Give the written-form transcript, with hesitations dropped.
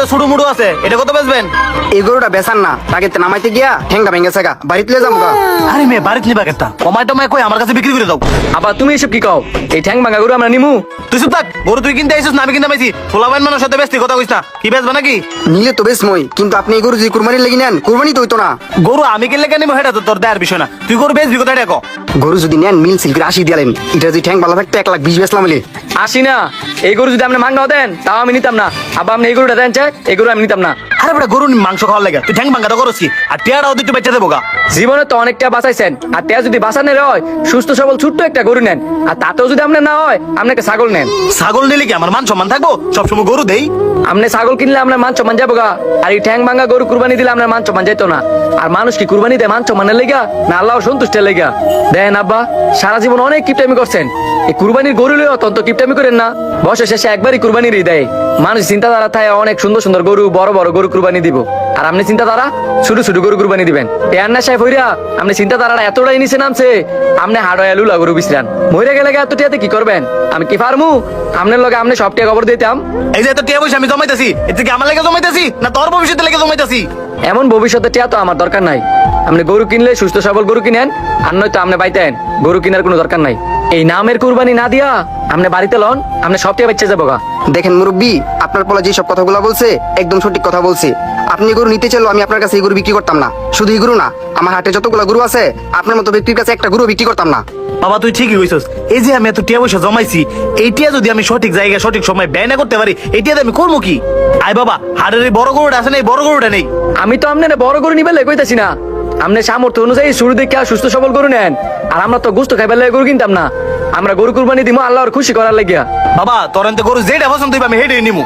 যে ছোট মুড়ো আছে এটা কত বেচবেন? এই গরুটা বেচান না, তাকে নামাইতে গিয়া ঠেঙ্গা ভেঙে গা, বাড়িতে লিয়ে যাবো গা। আরে মেয়ে বাড়িতে নিবা কেতা, কমাই টমাই কই আমার কাছে বিক্রি করে দাও। আবার তুমি এসব কি কও? এই ঠ্যাং ভাঙা গরু আমরা নিমু? তুই চুপ থাক, গরু তুই কিনতে আইছিস না আমি কিনতে পাইছি? ফুলাবাইন মানুষ সাথে বেচতি কথা কইস না, কি বেচবা নাকি? নিলে তো বেশ মই, কিন্তু আপনি এই গরু যদি কুরবানির লেগে নেন, কুরবানি তো হইতো না। গরু আমি কিনলে কেন নিবো সেটা তো তোর দেয়ার বিষয় না, তুই গরু বেচবি কোথায় দেখো। গরু যদি নেন মিল সিল করে 80 দিলেন, এটা যদি ঠ্যাং ভালো থাকতো 1,20,000 বেচলাম বলে। আসি না, এই গরু যদি আপনি ভাঙাও দেন তাও আমি নিতাম না। আবার আপনি এই গরুটা দেন চাই, এই গরু আমি নিতাম না। আরে বেটা গরু মাংস খাওয়ার লাগে তুই ঠ্যাং ভাঙ্গাটা করছিস কি? আর টিয়াটাও তুই বেচে দেবো গা। জীবনে তো অনেকটা বাঁচাইছেন, আর তে যদি বাঁচানোর হয় সুস্থ সবল ছোট্ট একটা গরু নেন, আর তাতেও যদি আপনার না হয় আপনাকে ছাগল নেন। ছাগল নিলে কি আমার মান সম্মান থাকবো? সবসময় গরু দেই? আপনি ছাগল কিনলে আপনার মান সম্মান যাবো গা, আর এই ঠ্যাং ভাঙা গরু কুরবানি দিলে আপনার মান সম্মান যাইতো না। আর মানুষ কি কুরবানি দেয় মান সম্মানের লেগা না আল্লাহ সন্তুষ্টের লেগা? দেন আব্বা, সারা জীবন অনেক কিপটামি করছেন, এই কুরবানির গরু লইও অত্যন্ত কিপটামি করেন না। বছর শেষে একবারই কুরবানির দেয় মানুষ চিন্তাধারা থাকে অনেক সুন্দর সুন্দর গরু, বড় বড় গরু কুরবানি দিব, আর আপনি চিন্তাধারা ছোট ছোট গরু কুরবানি দিবেন। পেয়ার না সাহেব হইরা আপনি চিন্তাধারাটা এতটাই নিচে নামছে, আপনি হাড়য়া লুলা গরু বিছরান। মরে গেলে এত টিয়াতে কি করবেন? আমি কি পারমু? আপনার লগে আপনি সব টিয়া খবর দিতাম। এই যে এত টিয়া পয়সা আমি জমাইতেছি, এতে কি আমার লেগে জমাইতেছি না তোর ভবিষ্যতের লেগে জমাইতেছি? এমন ভবিষ্যতে টিয়া তো আমার দরকার নাই। আপনি গরু কিনলে সুস্থ সবল গরু কিনেন, আর নয়তো আপনি বাইতেন, গরু কেনার কোনো দরকার নাই। এই নামের কুরবানি না দিয়া আপনি বাড়িতে লন, আপনি সব টিয়া বেঁচে যাবো গা। দেখেন মুরব্বী, আপনার পোলা যে সব কথাগুলো বলছে একদম সঠিক কথা বলছে। আপনি গরু নিতে চাইলেও আমি আপনার কাছে এই গরু বিক্রি করতাম না। শুধু এই গরু না, আমার হাটে যতগুলো গরু আছে আপনার মতো ব্যক্তির কাছে একটা গরু বিক্রি করতাম না। বাবা তুই ঠিকই কইছস, এই যে আমি এত টিয়া পয়সা জমাইছি, এই টিয়া যদি আমি সঠিক জায়গায় সঠিক সময় ব্যয় না করতে পারি, এই টিয়াতে আমি করবো কি? আয় বাবা, হাড়ের এই বড় গরুটা আছে না, এই বড় গরুটা নেই। আমি তো আপনার বড় গরু নিবে কইতাছি না, আপনার সামর্থ্য অনুযায়ী শুরু দিকে সুস্থ সবল গরু নেন। আর আমরা তো গোস্ত খাইবার লাগে গরু কিনতাম না, আমরা গরু কুরবানি দিব আল্লাহর খুশি করার লাগিয়া। বাবা তোর এতে গরু যেটা পছন্দ হইবে আমি হেঁটে নিমু।